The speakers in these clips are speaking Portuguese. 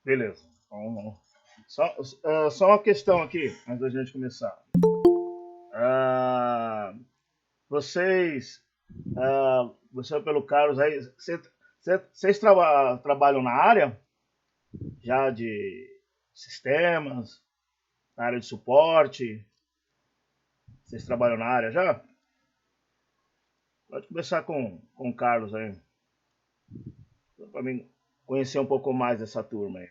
Beleza. Vamos. Só uma questão aqui, antes da gente começar. Ah, vocês, você pelo Carlos aí, vocês trabalham na área já de sistemas, na área de suporte? Vocês trabalham na área já? Pode começar com o Carlos aí, para mim conhecer um pouco mais dessa turma aí.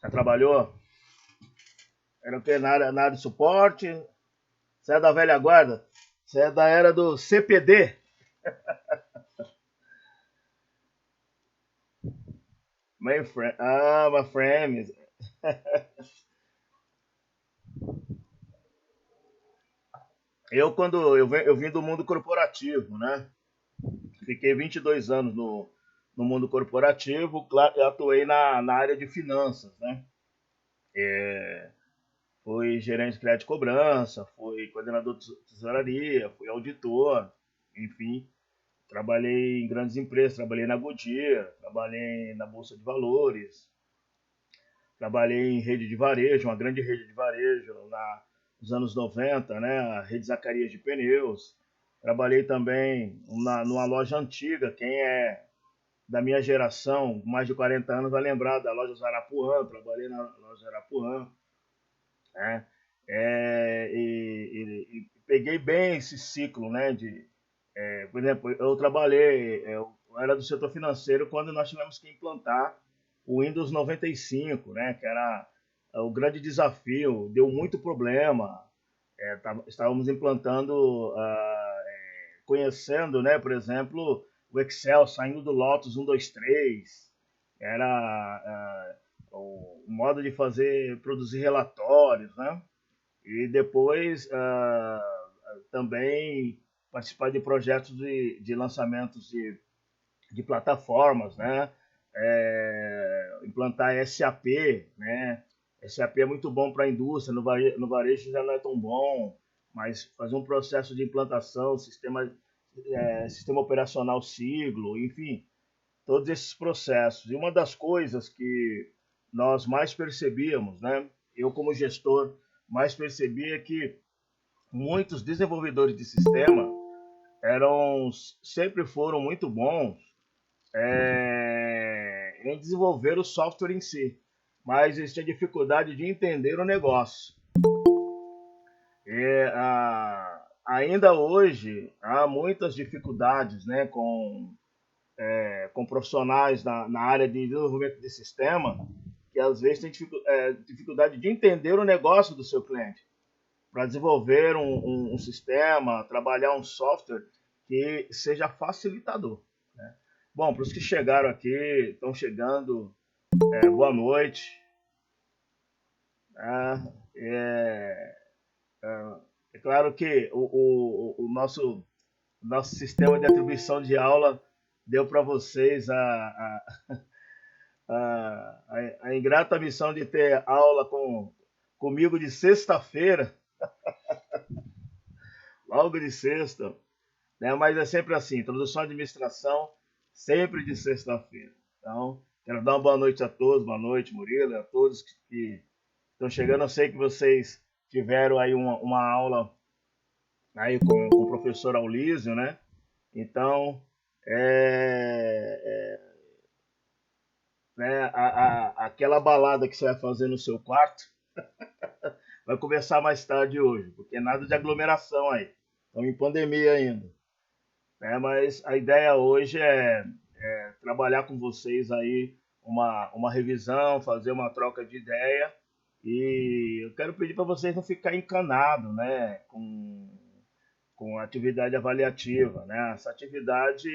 Já trabalhou? Era o quê? Na área de suporte? Você é da velha guarda? Você é da era do CPD? Mainframe. Ah, mainframe. Eu vim do mundo corporativo, né? Fiquei 22 anos no mundo corporativo, claro, eu atuei na área de finanças, né? Fui gerente de crédito e cobrança, fui coordenador de tesouraria, fui auditor, enfim. Trabalhei em grandes empresas, trabalhei na Goodyear, trabalhei na Bolsa de Valores, trabalhei em rede de varejo, uma grande rede de varejo nos anos 90, né? A rede Zacarias de Pneus. Trabalhei também numa loja antiga, quem é da minha geração, mais de 40 anos, vai lembrar da loja Zarapuã, trabalhei na loja Zarapuã, né? E peguei bem esse ciclo, né? Por exemplo, eu trabalhei, eu era do setor financeiro quando nós tivemos que implantar o Windows 95, né? Que era o grande desafio, deu muito problema. Estávamos implantando, conhecendo, né? Por exemplo, o Excel saindo do Lotus 123, era o modo de fazer, produzir relatórios, né? E depois também participar de projetos de lançamentos de plataformas, né? Implantar SAP, né? SAP é muito bom para a indústria, no varejo já não é tão bom, mas fazer um processo de implantação, sistema operacional siglo, enfim, todos esses processos. E uma das coisas que nós mais percebíamos, né? Eu como gestor mais percebia que muitos desenvolvedores de sistema sempre foram muito bons em desenvolver o software em si, mas eles tinham dificuldade de entender o negócio. Ainda hoje há muitas dificuldades, né, com profissionais na área de desenvolvimento de sistema que às vezes têm dificuldade de entender o negócio do seu cliente para desenvolver um sistema, trabalhar um software que seja facilitador. Né? Bom, para os que chegaram aqui, estão chegando, boa noite. Né? É, é claro que o nosso sistema de atribuição de aula deu para vocês a ingrata missão de ter aula comigo de sexta-feira, logo de sexta, né? Mas é sempre assim, introdução à administração, sempre de sexta-feira. Então, quero dar uma boa noite a todos, boa noite, Murilo, a todos que estão chegando. Eu sei que vocês tiveram aí uma aula aí com o professor Aulísio, né? Então, né, aquela balada que você vai fazer no seu quarto vai começar mais tarde hoje, porque nada de aglomeração aí. Estamos em pandemia ainda. Né? Mas a ideia hoje é trabalhar com vocês aí uma revisão, fazer uma troca de ideia. E eu quero pedir para vocês não ficar encanado, né, com atividade avaliativa, né? Essa atividade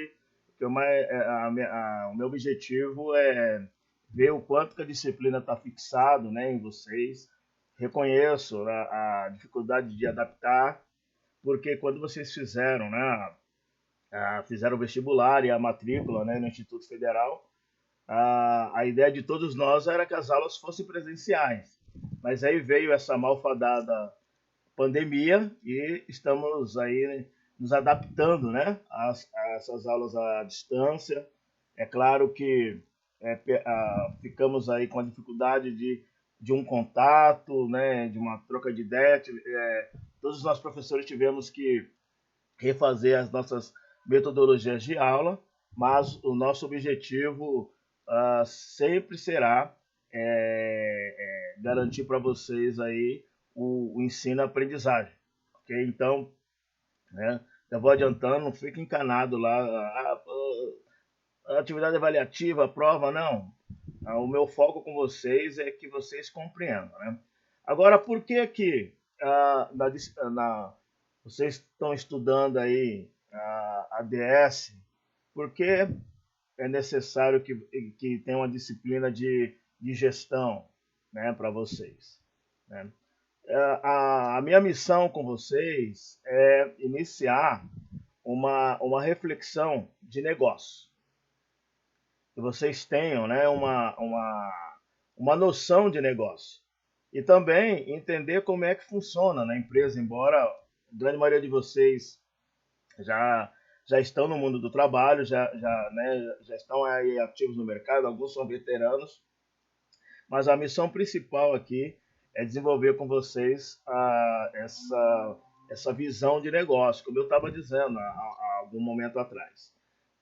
o meu objetivo é ver o quanto que a disciplina está fixado, né, em vocês. Reconheço a dificuldade de adaptar, porque quando vocês fizeram, né, fizeram o vestibular e a matrícula, né, no Instituto Federal, a ideia de todos nós era que as aulas fossem presenciais. Mas aí veio essa malfadada pandemia e estamos aí, né, nos adaptando, né, a essas aulas à distância. É claro que ficamos aí com a dificuldade de um contato, né, de uma troca de ideia. Todos nós professores tivemos que refazer as nossas metodologias de aula, mas o nosso objetivo sempre será garantir para vocês aí o ensino-aprendizagem, ok? Então, né, eu vou adiantando, não fique encanado lá, a atividade avaliativa, a prova, não. O meu foco com vocês é que vocês compreendam, né? Agora, por que que vocês estão estudando aí a DS? Porque é necessário que tenha uma disciplina de gestão, né, para vocês, né? A minha missão com vocês é iniciar uma reflexão de negócio. Que vocês tenham, né, uma noção de negócio. E também entender como é que funciona na empresa, embora a grande maioria de vocês já, já estão no mundo do trabalho, já estão aí ativos no mercado, alguns são veteranos, mas a missão principal aqui é desenvolver com vocês essa visão de negócio, como eu estava dizendo há algum momento atrás.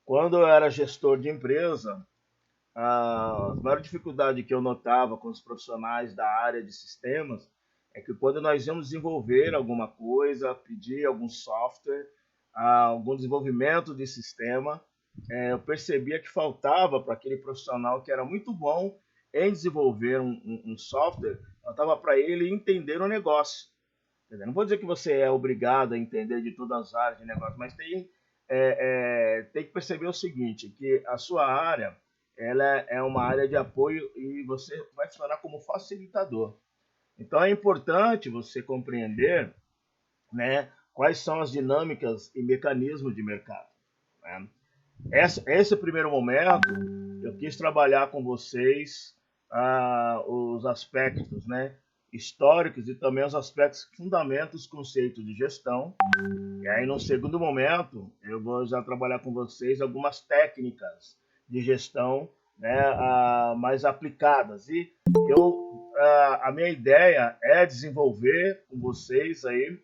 Quando eu era gestor de empresa, a maior dificuldade que eu notava com os profissionais da área de sistemas é que quando nós íamos desenvolver alguma coisa, pedir algum software, algum desenvolvimento de sistema, eu percebia que faltava para aquele profissional que era muito bom em desenvolver um software, faltava para ele entender o negócio. Não vou dizer que você é obrigado a entender de todas as áreas de negócio, mas tem que perceber o seguinte, que a sua área ela é uma área de apoio e você vai funcionar como facilitador. Então é importante você compreender, né, quais são as dinâmicas e mecanismos de mercado, né? Esse primeiro momento, eu quis trabalhar com vocês os aspectos, né, históricos e também os aspectos fundamentos dos conceitos de gestão. E aí, no segundo momento, eu vou já trabalhar com vocês algumas técnicas de gestão, né, mais aplicadas. E a minha ideia é desenvolver com vocês aí,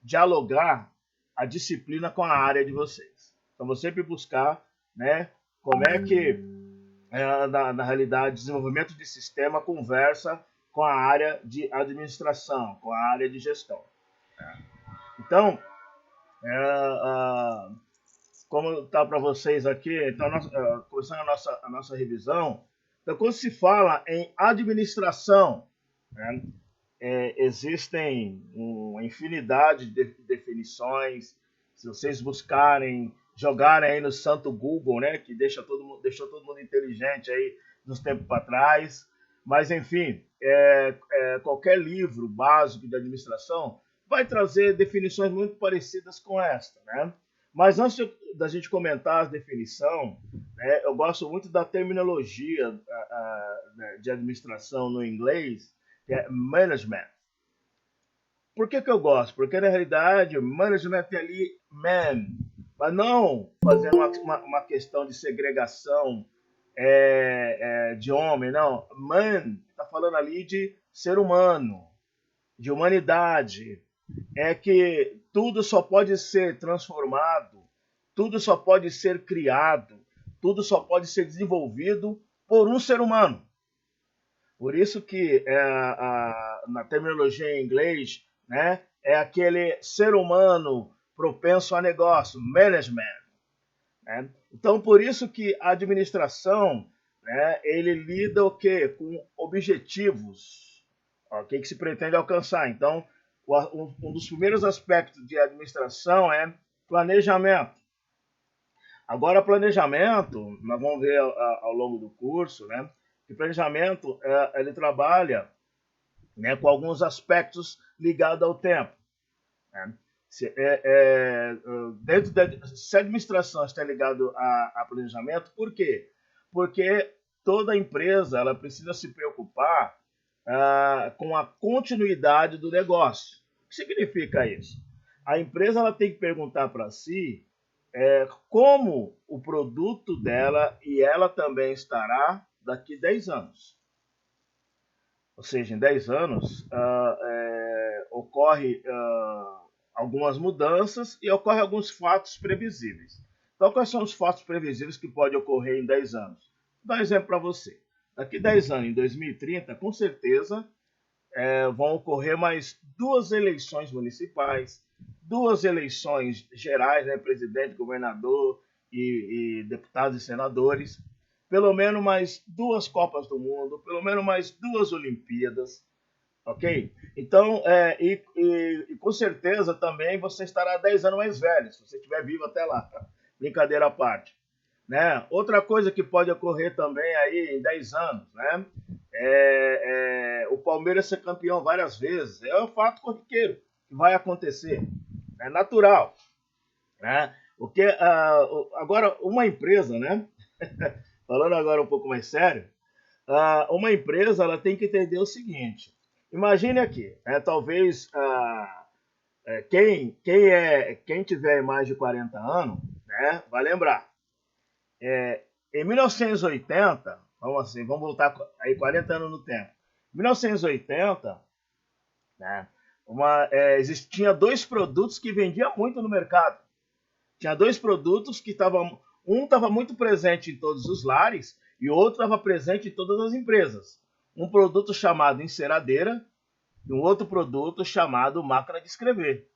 dialogar a disciplina com a área de vocês. Então, vou sempre buscar, né, como é que, na realidade, desenvolvimento de sistema conversa com a área de administração, com a área de gestão. Então, como está para vocês aqui, então, começando a nossa revisão, então, quando se fala em administração, né, existem uma infinidade de definições. Se vocês buscarem, jogarem aí no santo Google, né, que deixou todo mundo inteligente aí nos tempos para trás. Mas, enfim, qualquer livro básico de administração vai trazer definições muito parecidas com esta, né? Mas antes da gente comentar a definição, né, eu gosto muito da terminologia de administração no inglês, que é management. Por que eu gosto? Porque, na realidade, management é ali man, mas não fazendo uma questão de segregação de homem, não. Man está falando ali de ser humano, de humanidade. É que tudo só pode ser transformado, tudo só pode ser criado, tudo só pode ser desenvolvido por um ser humano. Por isso que na terminologia em inglês, né, é aquele ser humano propenso a negócio, management, né? Então, por isso que a administração, né, ele lida o quê? Com objetivos, ok, que se pretende alcançar. Então, um dos primeiros aspectos de administração é Planejamento. Agora, planejamento, nós vamos ver ao longo do curso, né? Que planejamento, ele trabalha, né, com alguns aspectos ligados ao tempo, né? Se a administração está ligada a planejamento, por quê? Porque toda empresa ela precisa se preocupar com a continuidade do negócio. O que significa isso? A empresa ela tem que perguntar para si como o produto dela e ela também estará daqui 10 anos. Ou seja, em 10 anos ocorre algumas mudanças e ocorrem alguns fatos previsíveis. Então, quais são os fatos previsíveis que podem ocorrer em 10 anos? Vou dar um exemplo para você. Daqui 10 anos, em 2030, com certeza, vão ocorrer mais 2 eleições municipais, 2 eleições gerais, né, presidente, governador e deputados e senadores, pelo menos mais 2 Copas do Mundo, pelo menos mais 2 Olimpíadas, ok? Então, e com certeza também você estará 10 anos mais velho, se você estiver vivo até lá. Brincadeira à parte. Né? Outra coisa que pode ocorrer também aí em 10 anos, né? O Palmeiras ser campeão várias vezes. É um fato corriqueiro que vai acontecer. É natural. Né? Agora, uma empresa, né? Falando agora um pouco mais sério, uma empresa ela tem que entender o seguinte. Imagine aqui, talvez quem tiver mais de 40 anos, né, vai lembrar. Em 1980, vamos voltar aí 40 anos no tempo. Em 1980, né, existia 2 produtos que vendiam muito no mercado. Tinha 2 produtos que um estava muito presente em todos os lares e o outro estava presente em todas as empresas. Um produto chamado enceradeira e um outro produto chamado máquina de escrever.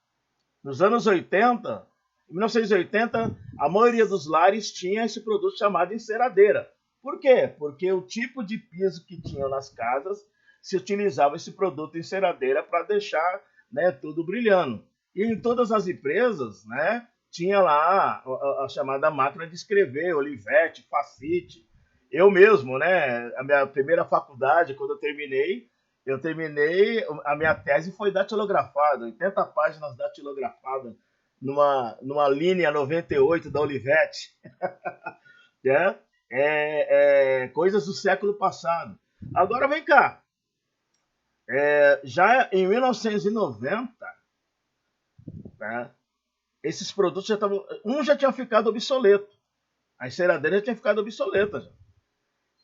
Nos anos 80, em 1980, a maioria dos lares tinha esse produto chamado enceradeira. Por quê? Porque o tipo de piso que tinham nas casas se utilizava esse produto enceradeira para deixar, né, tudo brilhando. E em todas as empresas, né, tinha lá a chamada máquina de escrever, Olivetti, Facite. Eu mesmo, né, a minha primeira faculdade, quando eu terminei, a minha tese foi datilografada, 80 páginas datilografada numa linha 98 da Olivetti, né? Coisas do século passado. Agora vem cá, já em 1990, né, esses produtos já estavam, já tinha ficado obsoleto, a enceradeira já tinha ficado obsoleta já.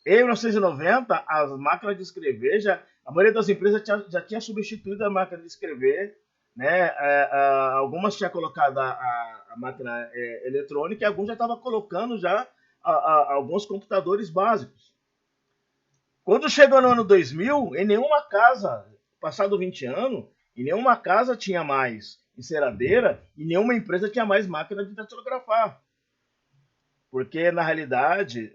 Em 1990, as máquinas de escrever, a maioria das empresas já tinha substituído a máquina de escrever, né? Algumas tinham colocado a máquina eletrônica e alguns já estavam colocando já alguns computadores básicos. Quando chegou no ano 2000, em nenhuma casa, passado 20 anos, em nenhuma casa tinha mais enceradeira e nenhuma empresa tinha mais máquina de datilografar. Porque, na realidade,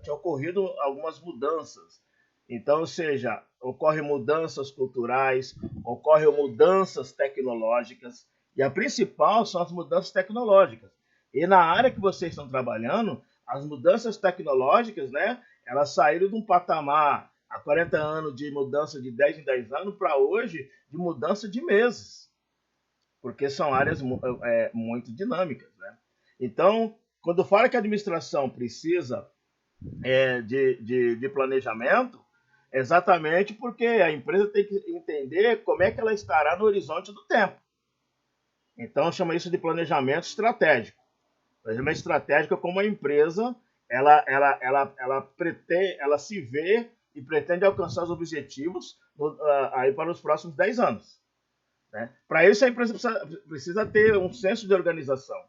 tinha ocorrido algumas mudanças. Então, ou seja, ocorrem mudanças culturais, ocorrem mudanças tecnológicas, e a principal são as mudanças tecnológicas. E na área que vocês estão trabalhando, as mudanças tecnológicas, né, elas saíram de um patamar há 40 anos de mudança de 10 em 10 anos para hoje de mudança de meses, porque são áreas muito dinâmicas. Né? Então, quando fala que a administração precisa de planejamento, exatamente porque a empresa tem que entender como é que ela estará no horizonte do tempo. Então, chama isso de planejamento estratégico. Planejamento estratégico é como a empresa ela se vê e pretende alcançar os objetivos aí para os próximos 10 anos. Né? Para isso, a empresa precisa ter um senso de organização.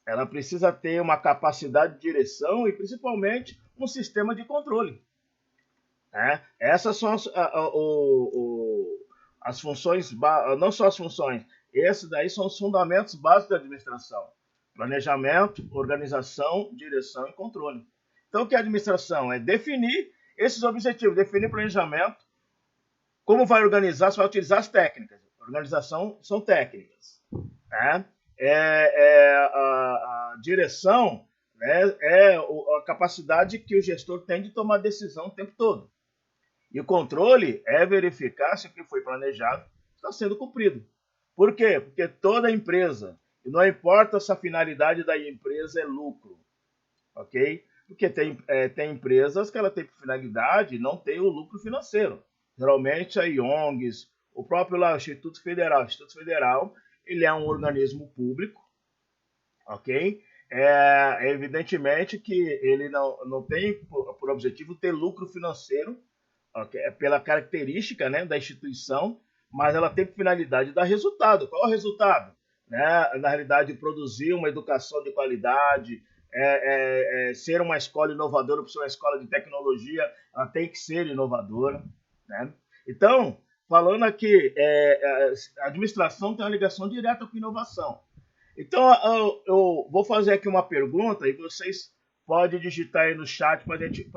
Ela precisa ter uma capacidade de direção e, principalmente, um sistema de controle. Essas são as funções, não só as funções, esses daí são os fundamentos básicos da administração. Planejamento, organização, direção e controle. Então, o que é a administração? É definir esses objetivos, definir planejamento, como vai organizar, você vai utilizar as técnicas. Organização são técnicas. Né? a direção, né, a capacidade que o gestor tem de tomar decisão o tempo todo. E o controle é verificar se o que foi planejado está sendo cumprido. Por quê? Porque toda empresa, e não importa se a finalidade da empresa é lucro, ok? Porque tem empresas que ela tem por finalidade não tem o lucro financeiro. Geralmente a IONGs, o próprio lá, o Instituto Federal. O Instituto Federal, ele é um organismo público, ok? Evidentemente que ele não tem por objetivo ter lucro financeiro, okay? Pela característica, né, da instituição, mas ela tem por finalidade dar resultado. Qual é o resultado? Né? Na realidade, produzir uma educação de qualidade, ser uma escola inovadora, por ser uma escola de tecnologia, ela tem que ser inovadora. Né? Então, falando aqui, a administração tem uma ligação direta com inovação. Então, eu vou fazer aqui uma pergunta e vocês podem digitar aí no chat para a gente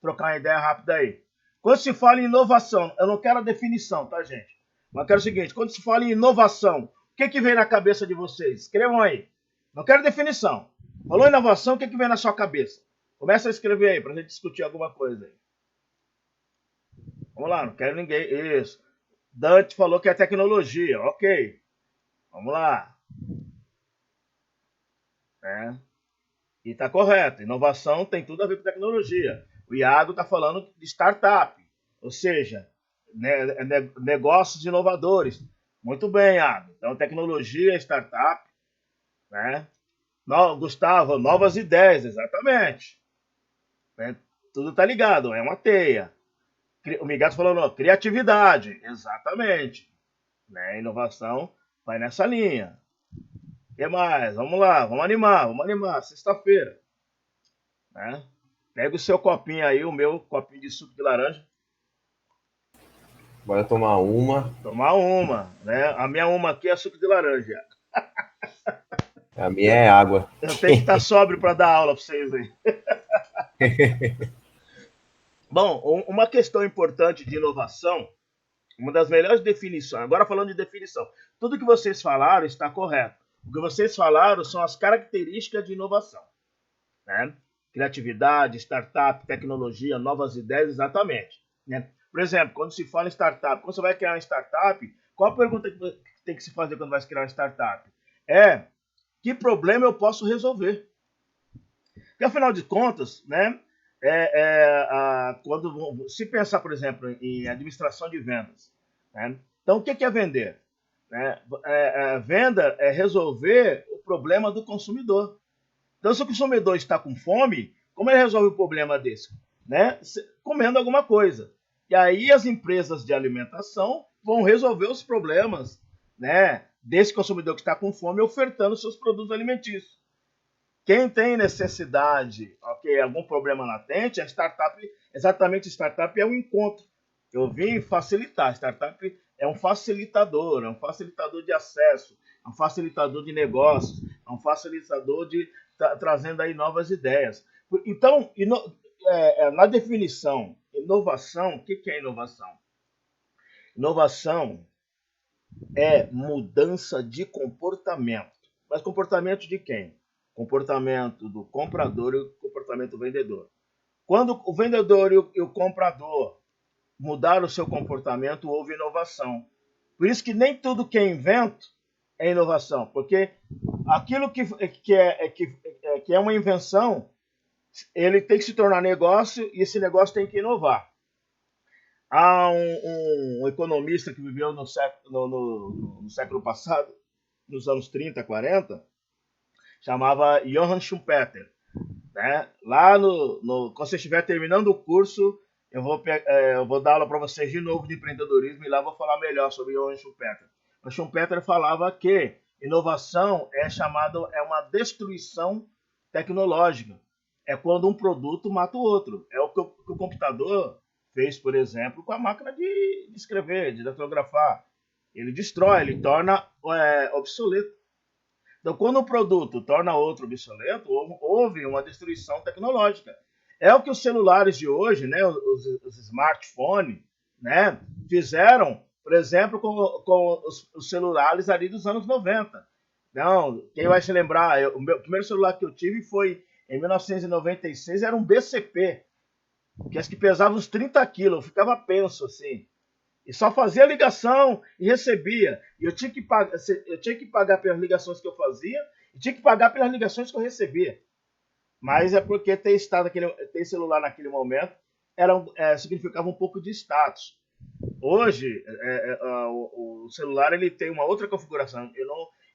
trocar uma ideia rápida aí. Quando se fala em inovação, eu não quero a definição, tá, gente? Mas eu quero o seguinte, quando se fala em inovação, o que vem na cabeça de vocês? Escrevam aí. Não quero definição. Falou inovação, o que vem na sua cabeça? Começa a escrever aí, para a gente discutir alguma coisa aí. Vamos lá, não quero ninguém. Isso. Dante falou que é tecnologia. Ok. Vamos lá. E está correto. Inovação tem tudo a ver com tecnologia. O Iago está falando de startup. Ou seja, negócios inovadores. Muito bem, Iago. Então, tecnologia, startup. Né? Gustavo, novas ideias. Exatamente. Né? Tudo está ligado. É uma teia. O Migato falou, não, criatividade. Exatamente. Né? Inovação vai nessa linha. O que mais? Vamos lá, vamos animar. Sexta-feira. Né? Pega o seu copinho aí, o meu copinho de suco de laranja. Bora tomar uma. Tomar uma, né? A minha uma aqui é suco de laranja. A minha é água. Eu tenho que estar sóbrio para dar aula para vocês aí. Bom, uma questão importante de inovação, uma das melhores definições, agora falando de definição, tudo que vocês falaram está correto. O que vocês falaram são as características de inovação. Né? Criatividade, startup, tecnologia, novas ideias, exatamente. Né? Por exemplo, quando se fala em startup, quando você vai criar uma startup, qual a pergunta que tem que se fazer quando vai criar uma startup? Que problema eu posso resolver? Porque, afinal de contas, né, quando se pensar, por exemplo, em administração de vendas, né? Então, o que é vender? Venda é resolver o problema do consumidor. Então, se o consumidor está com fome, como ele resolve o problema desse? Né? Comendo alguma coisa. E aí as empresas de alimentação vão resolver os problemas, né, desse consumidor que está com fome ofertando seus produtos alimentícios. Quem tem necessidade, algum problema latente, a startup, exatamente, startup é um encontro. Eu vim facilitar. Startup é um facilitador de acesso, é um facilitador de negócios, é um facilitador de trazendo aí novas ideias. Então, na definição, inovação, o que é inovação? Inovação é mudança de comportamento. Mas comportamento de quem? Comportamento do comprador e comportamento do vendedor. Quando o vendedor e o comprador mudaram o seu comportamento, houve inovação. Por isso que nem tudo que é invento é inovação, porque aquilo que é uma invenção, ele tem que se tornar negócio e esse negócio tem que inovar. Há um economista que viveu no século passado, nos anos 30, 40, chamava Johann Schumpeter. Né? Lá quando você estiver terminando o curso, eu vou dar aula para vocês de novo de empreendedorismo e lá vou falar melhor sobre Johann Schumpeter. O Schumpeter falava que inovação é uma destruição tecnológica. É quando um produto mata o outro. É o que o computador fez, por exemplo, com a máquina de escrever, de datilografar. Ele destrói, ele torna obsoleto. Então, quando um produto torna outro obsoleto, houve uma destruição tecnológica. É o que os celulares de hoje, né, os smartphones, né, fizeram, por exemplo, com os celulares ali dos anos 90. Não, quem vai se lembrar, o meu primeiro celular que eu tive foi em 1996, era um BCP, que acho que pesava uns 30 quilos, eu ficava penso assim. E só fazia ligação e recebia. E eu tinha que pagar pelas ligações que eu fazia e tinha que pagar pelas ligações que eu recebia. Mas é porque ter celular naquele momento significava um pouco de status. Hoje, o celular ele tem uma outra configuração.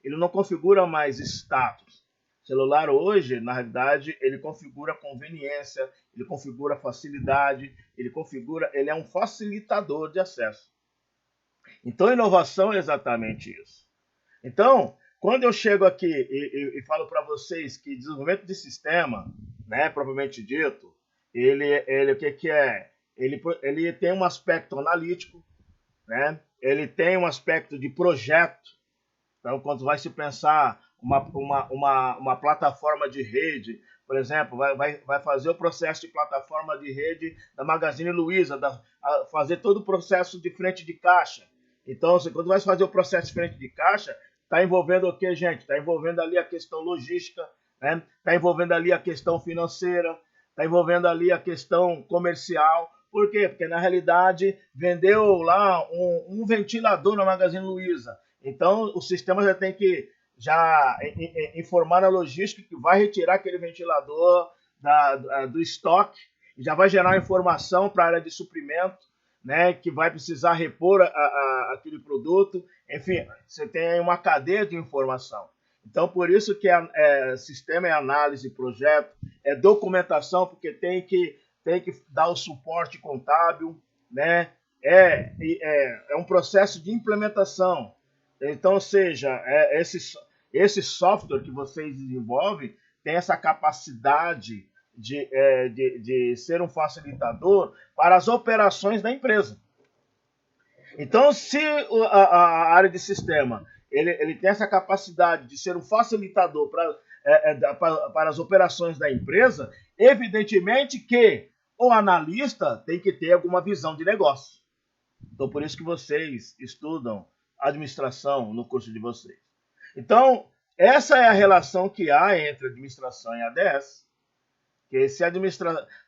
Ele não configura mais status. O celular hoje, na realidade, ele configura conveniência, ele configura facilidade, ele é um facilitador de acesso. Então, inovação é exatamente isso. Então, quando eu chego aqui e falo para vocês que desenvolvimento de sistema, né, propriamente dito, ele o que, que é? Ele tem um aspecto analítico, né? Ele tem um aspecto de projeto. Então, quando vai se pensar uma plataforma de rede, por exemplo, vai fazer o processo de plataforma de rede da Magazine Luiza, fazer todo o processo de frente de caixa. Então, quando vai fazer o processo de frente de caixa, está envolvendo o que, gente? Está envolvendo ali a questão logística, né? Está envolvendo ali a questão financeira, está envolvendo ali a questão comercial. Por quê? Porque, na realidade, vendeu lá um ventilador na Magazine Luiza. Então, o sistema já tem que informar na logística que vai retirar aquele ventilador do estoque, já vai gerar informação para a área de suprimento, né, que vai precisar repor aquele produto. Enfim, você tem uma cadeia de informação. Então, por isso que sistema é análise, projeto, é documentação, porque tem que dar o suporte contábil, né? É um processo de implementação. Então, ou seja, esse software que vocês desenvolvem tem essa capacidade de ser um facilitador para as operações da empresa. Então, se a área de sistema ele tem essa capacidade de ser um facilitador para as operações da empresa, evidentemente que o analista tem que ter alguma visão de negócio. Então, por isso que vocês estudam administração no curso de vocês. Então, essa é a relação que há entre administração e ADS,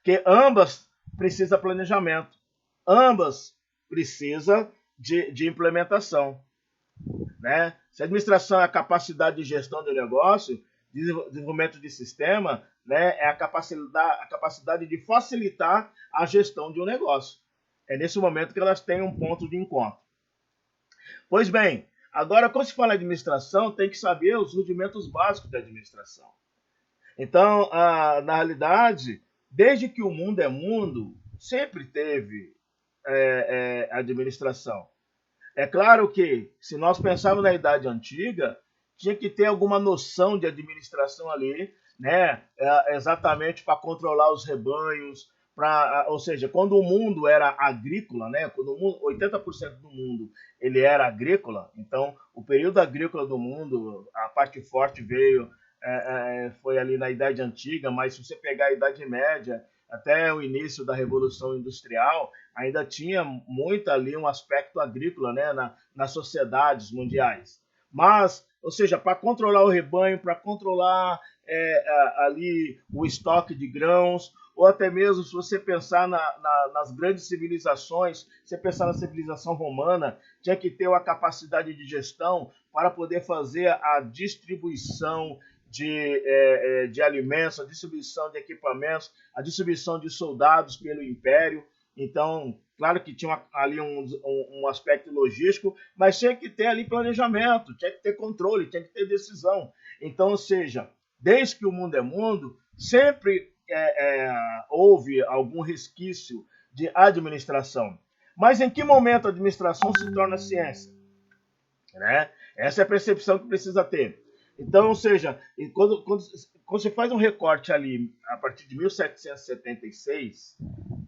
que ambas precisam de planejamento, ambas precisam de implementação. Né? Se a administração é a capacidade de gestão do negócio, desenvolvimento de sistema, né, é a capacidade de facilitar a gestão de um negócio. É nesse momento que elas têm um ponto de encontro. Pois bem, agora quando se fala em administração, tem que saber os rudimentos básicos da administração. Então, na realidade, desde que o mundo é mundo, sempre teve administração. É claro que, se nós pensarmos na Idade Antiga, tinha que ter alguma noção de administração ali, né? Exatamente para controlar os rebanhos, ou seja, quando o mundo era agrícola, né? Quando 80% do mundo ele era agrícola, então o período agrícola do mundo, a parte forte foi ali na Idade Antiga, mas se você pegar a Idade Média até o início da Revolução Industrial, ainda tinha muito ali um aspecto agrícola, né, nas sociedades mundiais. Mas, ou seja, para controlar o rebanho, para controlar ali o estoque de grãos, ou até mesmo se você pensar nas grandes civilizações, se você pensar na civilização romana, tinha que ter uma capacidade de gestão para poder fazer a distribuição de alimentos, a distribuição de equipamentos, a distribuição de soldados pelo império. Então, claro que tinha ali um aspecto logístico, mas tinha que ter ali planejamento, tinha que ter controle, tinha que ter decisão. Então, ou seja, desde que o mundo é mundo, sempre houve algum resquício de administração. Mas em que momento a administração se torna ciência? Né? Essa é a percepção que precisa ter. Então, ou seja, quando você faz um recorte ali a partir de 1776,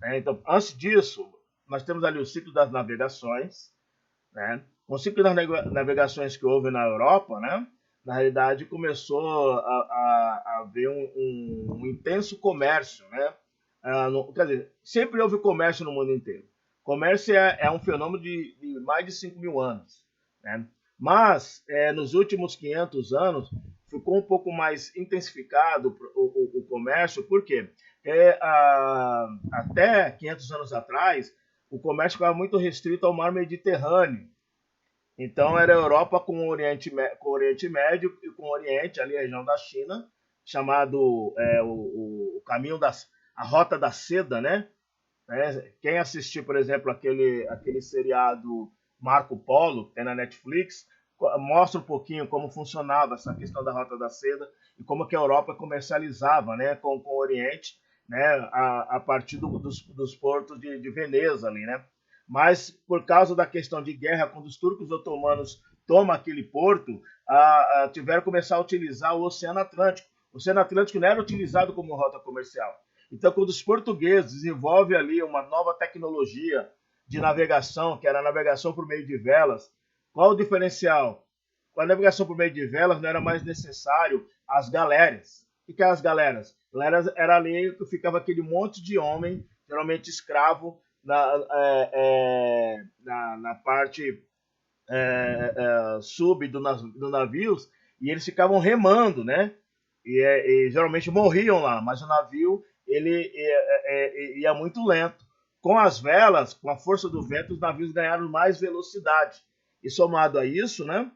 né, então, antes disso, nós temos ali o ciclo das navegações, né? O ciclo das navegações que houve na Europa, né? Na realidade, começou a haver um intenso comércio, né? Quer dizer, sempre houve comércio no mundo inteiro. Comércio é um fenômeno de mais de 5 mil anos, né? Mas, nos últimos 500 anos, ficou um pouco mais intensificado o comércio, por quê? Até 500 anos atrás, o comércio ficava muito restrito ao mar Mediterrâneo. Então, era a Europa com o Oriente Médio e com o Oriente, ali a região da China, chamado o caminho a Rota da Seda, né? Quem assistiu, por exemplo, aquele seriado Marco Polo, que tem na Netflix, mostra um pouquinho como funcionava essa questão da Rota da Seda e como que a Europa comercializava, né, com o Oriente, né, a partir dos portos de Veneza ali, né? Mas por causa da questão de guerra, quando os turcos otomanos tomam aquele porto, tiveram que começar a utilizar o Oceano Atlântico. O Oceano Atlântico não era utilizado como rota comercial. Então, quando os portugueses desenvolvem ali uma nova tecnologia de navegação, que era a navegação por meio de velas, qual o diferencial? Com a navegação por meio de velas não era mais necessário as galeras. O que eram as galeras? Galeras era ali que ficava aquele monte de homem, geralmente escravo, na parte sub do navios, e eles ficavam remando, né? E geralmente morriam lá, mas o navio ele ia muito lento. Com as velas, com a força do vento, os navios ganharam mais velocidade. E somado a isso, né,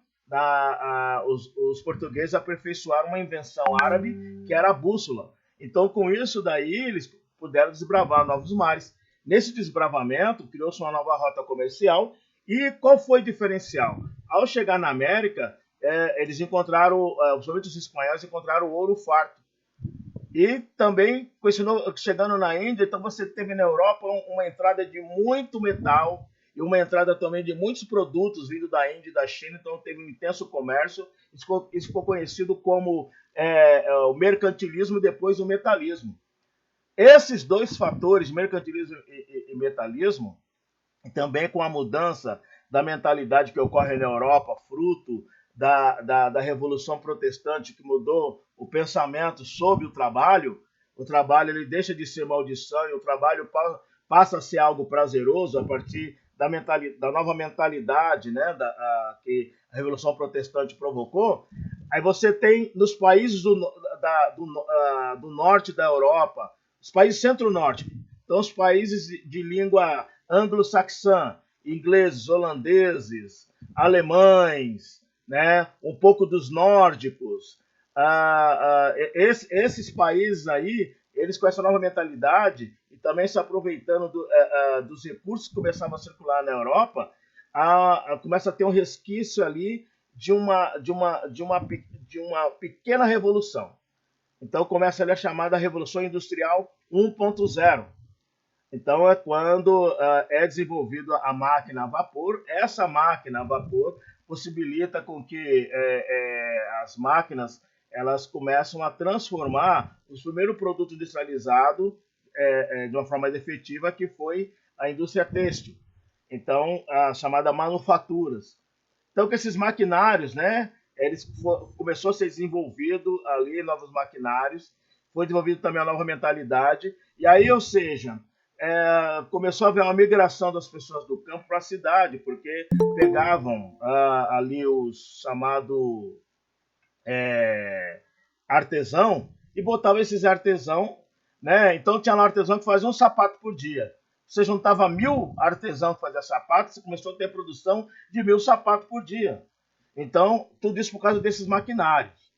os portugueses aperfeiçoaram uma invenção árabe que era a bússola. Então, com isso daí, eles puderam desbravar novos mares. Nesse desbravamento, criou-se uma nova rota comercial. E qual foi o diferencial? Ao chegar na América, eles encontraram, principalmente os espanhóis, encontraram ouro farto. E também, chegando na Índia, então você teve na Europa uma entrada de muito metal e uma entrada também de muitos produtos vindo da Índia e da China, então teve um intenso comércio. Isso ficou conhecido como o mercantilismo e depois o metalismo. Esses dois fatores, mercantilismo e metalismo, e também com a mudança da mentalidade que ocorre na Europa, fruto da Revolução Protestante, que mudou o pensamento sobre o trabalho ele deixa de ser maldição e o trabalho passa a ser algo prazeroso a partir da nova mentalidade, né, que a Revolução Protestante provocou. Aí você tem nos países do norte da Europa, os países centro-norte, então os países de língua anglo-saxã, ingleses, holandeses, alemães, né, um pouco dos nórdicos. Esses países aí, eles com essa nova mentalidade e também se aproveitando dos recursos que começavam a circular na Europa, começa a ter um resquício ali de uma pequena revolução. Então começa ali a chamada Revolução Industrial 1.0. Então é quando é desenvolvida a máquina a vapor. Essa máquina a vapor possibilita com que as máquinas elas começam a transformar o primeiro produto industrializado de uma forma mais efetiva, que foi a indústria têxtil. Então, a chamada manufaturas. Então, com esses maquinários, né, começou a ser desenvolvido ali novos maquinários, foi desenvolvido também a nova mentalidade, e aí, ou seja, começou a haver uma migração das pessoas do campo para a cidade, porque pegavam ali os chamados artesão e botavam esses artesão, né? Então tinha lá um artesão que fazia um sapato por dia. Você juntava 1000 artesãos que faziam sapato, você começou a ter produção de 1000 sapatos por dia. Então, tudo isso por causa desses maquinários.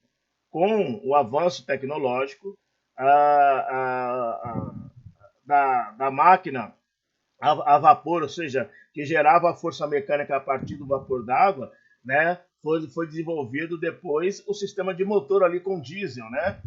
Com o avanço tecnológico, da máquina a vapor, ou seja, que gerava a força mecânica a partir do vapor d'água, né? Foi desenvolvido depois o sistema de motor ali com diesel, né?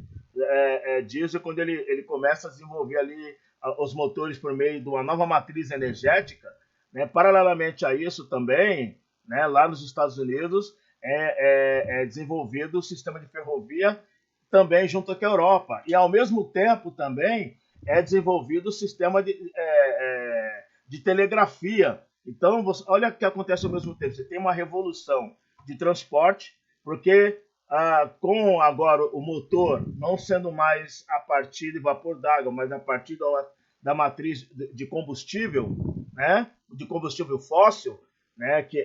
Diesel, quando ele começa a desenvolver ali os motores por meio de uma nova matriz energética, né? Paralelamente a isso também, né? Lá nos Estados Unidos é desenvolvido o sistema de ferrovia também junto com a Europa. E ao mesmo tempo também é desenvolvido o sistema de telegrafia. Então, olha o que acontece ao mesmo tempo. Você tem uma revolução de transporte, porque com agora o motor não sendo mais a partir de vapor d'água, mas a partir da matriz de combustível, né, de combustível fóssil, né, que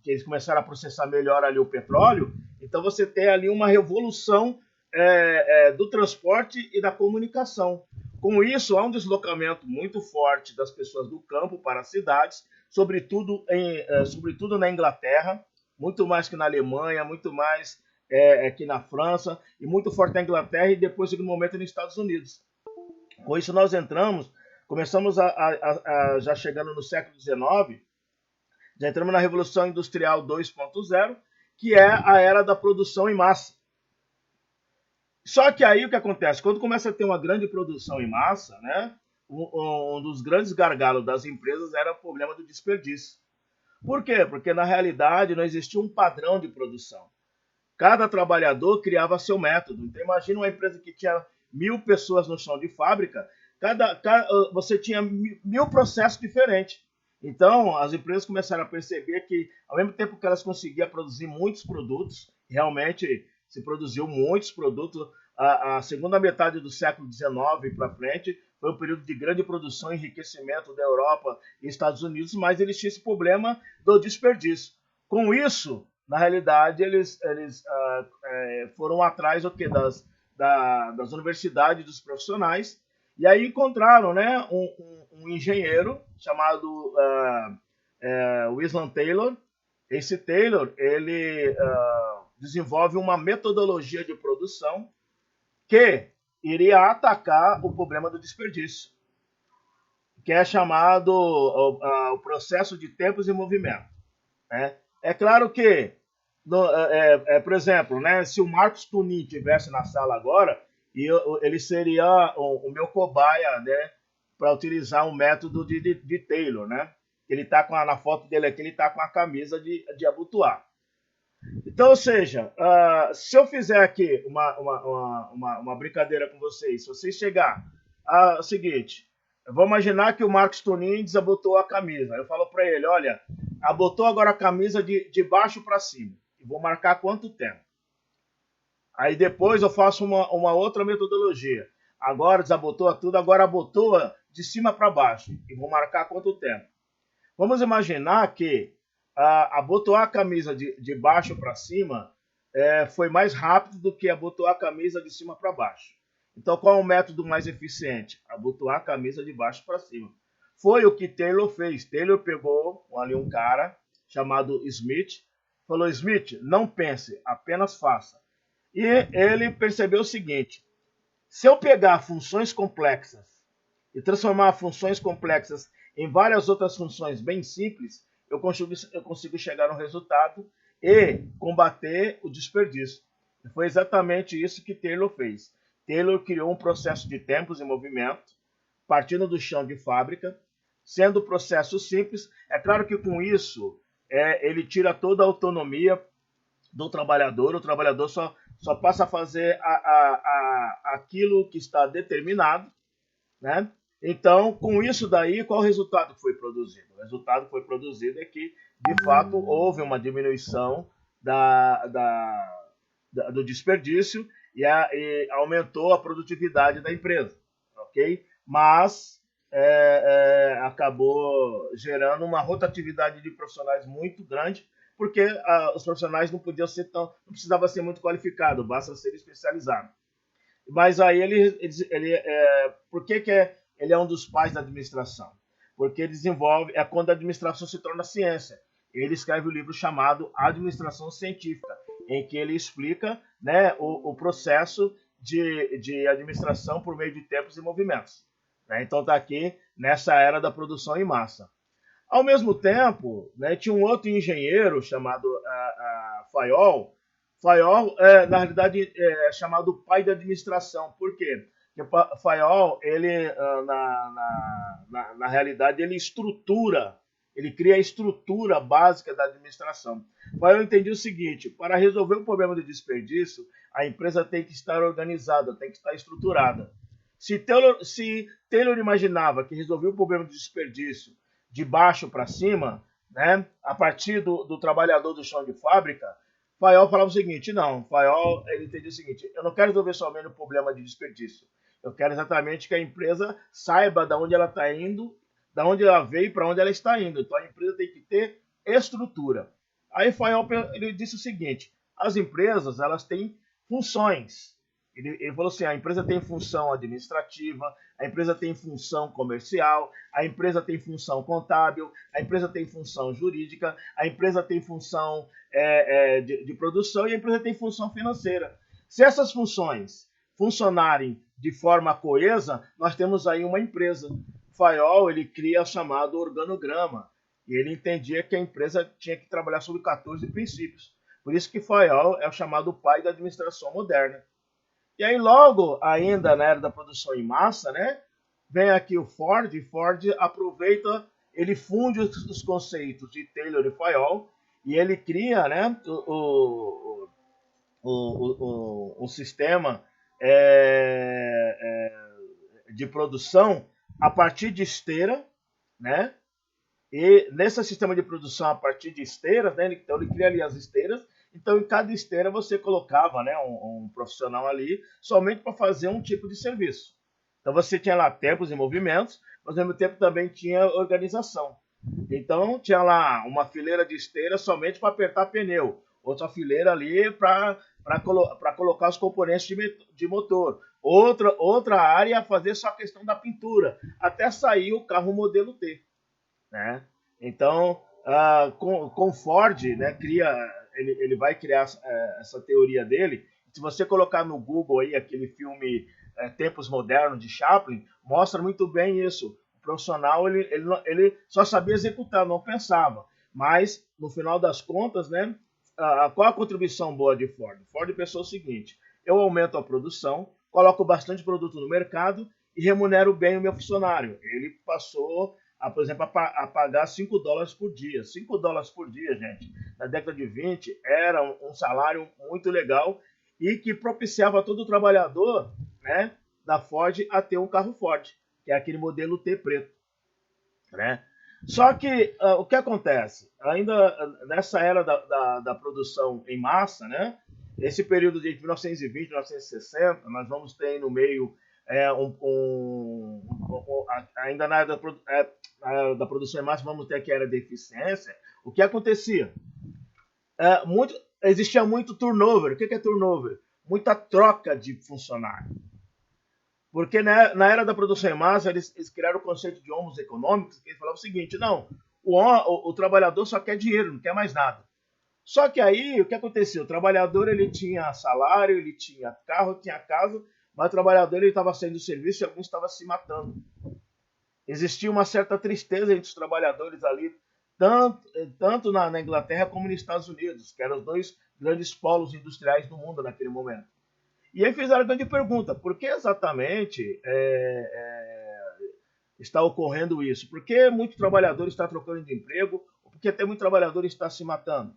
eles começaram a processar melhor ali o petróleo. Então você tem ali uma revolução do transporte e da comunicação. Com isso, há um deslocamento muito forte das pessoas do campo para as cidades, sobretudo na Inglaterra, muito mais que na Alemanha, muito mais que na França, e muito forte na Inglaterra e depois, no momento, nos Estados Unidos. Com isso, nós começamos já chegando no século XIX, já entramos na Revolução Industrial 2.0, que é a era da produção em massa. Só que aí o que acontece? Quando começa a ter uma grande produção em massa, né, um dos grandes gargalos das empresas era o problema do desperdício. Por quê? Porque na realidade não existia um padrão de produção. Cada trabalhador criava seu método. Então imagina uma empresa que tinha 1.000 pessoas no chão de fábrica, você tinha 1.000 processos diferentes. Então as empresas começaram a perceber que ao mesmo tempo que elas conseguiam produzir muitos produtos, realmente se produziu muitos produtos. A segunda metade do século XIX para frente foi um período de grande produção e enriquecimento da Europa e Estados Unidos, mas eles tinham esse problema do desperdício. Com isso, na realidade, eles foram atrás das universidades, dos profissionais, e aí encontraram, né, um engenheiro chamado Wislam Taylor. Esse Taylor, ele desenvolve uma metodologia de produção que iria atacar o problema do desperdício, que é chamado o processo de tempos e movimento. Né? É claro que, por exemplo, né, se o Marcos Tunin estivesse na sala agora, ele seria o meu cobaia, né, para utilizar um método de Taylor. Né? Ele tá na foto dele aqui, ele está com a camisa de abotoar. Então, ou seja, se eu fizer aqui uma brincadeira com vocês, se vocês chegar o seguinte, eu vou imaginar que o Marcos Tonin desabotou a camisa. Eu falo para ele, olha, abotou agora a camisa de baixo para cima. E vou marcar quanto tempo. Aí depois eu faço uma outra metodologia. Agora desabotou tudo, agora abotoa de cima para baixo. E vou marcar quanto tempo. Vamos imaginar que abotoar a camisa de baixo para cima foi mais rápido do que abotoar a camisa de cima para baixo. Então, qual é o método mais eficiente? Abotoar a camisa de baixo para cima. Foi o que Taylor fez. Taylor pegou ali um cara chamado Smith, falou, Smith, não pense, apenas faça. E ele percebeu o seguinte, se eu pegar funções complexas e transformar funções complexas em várias outras funções bem simples, eu consigo chegar a um resultado e combater o desperdício. E foi exatamente isso que Taylor fez. Taylor criou um processo de tempos e movimento, partindo do chão de fábrica, sendo o processo simples. É claro que com isso ele tira toda a autonomia do trabalhador. O trabalhador só passa a fazer aquilo que está determinado, né? Então, com isso daí, qual o resultado que foi produzido? O resultado que foi produzido é que, de fato, houve uma diminuição do desperdício e aumentou a produtividade da empresa, ok? Mas acabou gerando uma rotatividade de profissionais muito grande, porque os profissionais não precisavam ser muito qualificados, basta ser especializado. Mas aí por que ele é um dos pais da administração? Porque ele desenvolve, quando a administração se torna ciência. Ele escreve um livro chamado Administração Científica, em que ele explica, né, o processo de administração por meio de tempos e movimentos. Né? Então está aqui nessa era da produção em massa. Ao mesmo tempo, né, tinha um outro engenheiro chamado Fayol. Fayol, na realidade, é chamado pai da administração. Por quê? Porque Fayol, ele, na realidade, ele cria a estrutura básica da administração. Fayol entendia o seguinte, para resolver o problema de desperdício, a empresa tem que estar organizada, tem que estar estruturada. Se Taylor imaginava que resolvia o problema de desperdício de baixo para cima, né, a partir do trabalhador do chão de fábrica, Fayol falava o seguinte, não, Fayol ele entendia o seguinte, eu não quero resolver somente o problema de desperdício, eu quero exatamente que a empresa saiba de onde ela está indo, de onde ela veio e para onde ela está indo. Então a empresa tem que ter estrutura. Aí Fayol ele disse o seguinte: as empresas elas têm funções. Ele falou assim: a empresa tem função administrativa, a empresa tem função comercial, a empresa tem função contábil, a empresa tem função jurídica, a empresa tem função de produção e a empresa tem função financeira. Se essas funções funcionarem de forma coesa, nós temos aí uma empresa. Fayol ele cria o chamado organograma e ele entendia que a empresa tinha que trabalhar sobre 14 princípios. Por isso que Fayol é o chamado pai da administração moderna. E aí logo, ainda na era da produção em massa, né, vem aqui o Ford, e Ford aproveita, ele funde os conceitos de Taylor e Fayol, e ele cria, né, um sistema de produção a partir de esteira, né, e nesse sistema de produção a partir de esteiras, né, então ele cria ali as esteiras. Então, em cada esteira você colocava, né, um profissional ali somente para fazer um tipo de serviço. Então, você tinha lá tempos e movimentos, mas ao mesmo tempo também tinha organização. Então, tinha lá uma fileira de esteira somente para apertar pneu, outra fileira ali para colocar os componentes de motor, outra área a fazer só a questão da pintura, até sair o carro modelo T. Né? Então, com Ford, né, ele vai criar essa teoria dele. Se você colocar no Google aí aquele filme Tempos Modernos de Chaplin, mostra muito bem isso. O profissional ele só sabia executar, não pensava. Mas, no final das contas, né, qual a contribuição boa de Ford? Ford pensou o seguinte: eu aumento a produção, coloco bastante produto no mercado e remunero bem o meu funcionário. Ele passou por exemplo, a pagar $5 por dia. $5 por dia, gente, na década de 20, era um salário muito legal e que propiciava todo o trabalhador, né, da Ford a ter um carro Ford, que é aquele modelo T preto. Né? Só que o que acontece? Ainda nessa era da produção em massa, né, esse período de 1920, 1960, nós vamos ter no meio ainda na área da produção em massa, vamos ter aqui a área de eficiência. O que acontecia? Existia muito turnover. O que é turnover? Muita troca de funcionário. Porque na era da produção em massa, eles criaram o conceito de homos econômicos, que eles falavam o seguinte: não, o trabalhador só quer dinheiro, não quer mais nada. Só que aí, o que acontecia? O trabalhador ele tinha salário, ele tinha carro, tinha casa, mas o trabalhador estava saindo do serviço e alguns estavam se matando. Existia uma certa tristeza entre os trabalhadores ali, tanto na Inglaterra como nos Estados Unidos, que eram os dois grandes polos industriais do mundo naquele momento. E aí fizeram a grande pergunta: por que exatamente está ocorrendo isso? Por que muito trabalhador está trocando de emprego? Ou por que até muito trabalhador está se matando?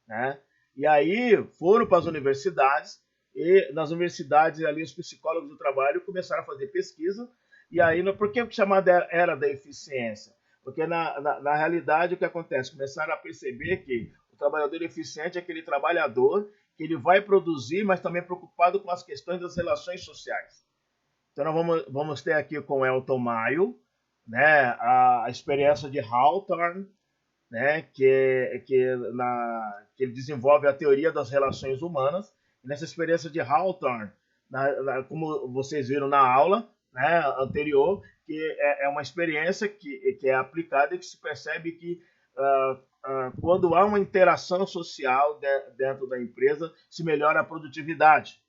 Né? E aí foram para as universidades, e nas universidades ali os psicólogos do trabalho começaram a fazer pesquisa. E aí, por que chamada era da eficiência? Porque na realidade o que acontece? Começaram a perceber que o trabalhador eficiente é aquele trabalhador que ele vai produzir, mas também preocupado com as questões das relações sociais. Então nós vamos ter aqui com Elton Mayo, né, a experiência de Hawthorne, né, que ele desenvolve a teoria das relações humanas. E nessa experiência de Hawthorne, como vocês viram na aula, né, anterior, que é uma experiência que é aplicada e que se percebe que quando há uma interação social dentro da empresa, se melhora a produtividade.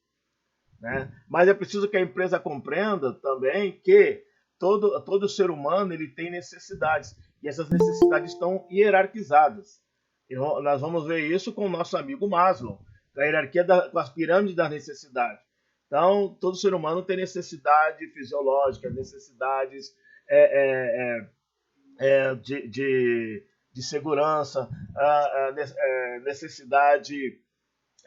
Né? Mas é preciso que a empresa compreenda também que todo ser humano ele tem necessidades, e essas necessidades estão hierarquizadas. E nós vamos ver isso com o nosso amigo Maslow, a hierarquia com as pirâmides da necessidade. Então, todo ser humano tem necessidade fisiológica, necessidades de segurança, necessidade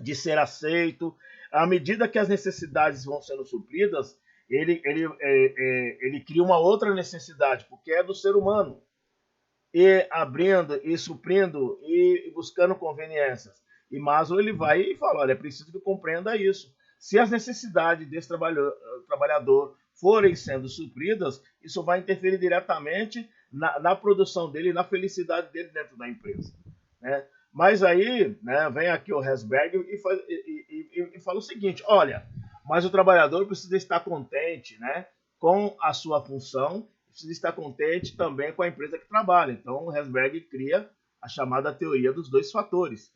de ser aceito. À medida que as necessidades vão sendo supridas, ele cria uma outra necessidade, porque é do ser humano. E abrindo, e suprindo, e buscando conveniências. E Maslow ele vai e fala: olha, é preciso que compreenda isso. Se as necessidades desse trabalhador forem sendo supridas, isso vai interferir diretamente na produção dele, na felicidade dele dentro da empresa. né? Mas aí, né, vem aqui o Herzberg e fala o seguinte: olha, mas o trabalhador precisa estar contente, né, com a sua função, precisa estar contente também com a empresa que trabalha. Então, o Herzberg cria a chamada teoria dos dois fatores.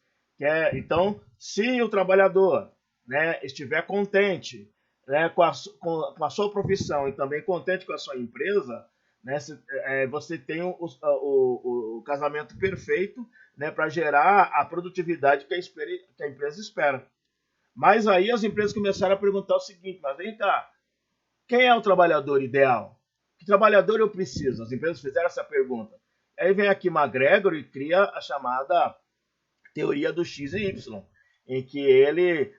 Então, se o trabalhador, né, estiver contente, né, com a sua profissão e também contente com a sua empresa, né, você tem o casamento perfeito, né, para gerar a produtividade que a empresa espera. Mas aí as empresas começaram a perguntar o seguinte: mas vem cá, quem é o trabalhador ideal? Que trabalhador eu preciso? As empresas fizeram essa pergunta. Aí vem aqui McGregor e cria a chamada teoria do X e Y, em que ele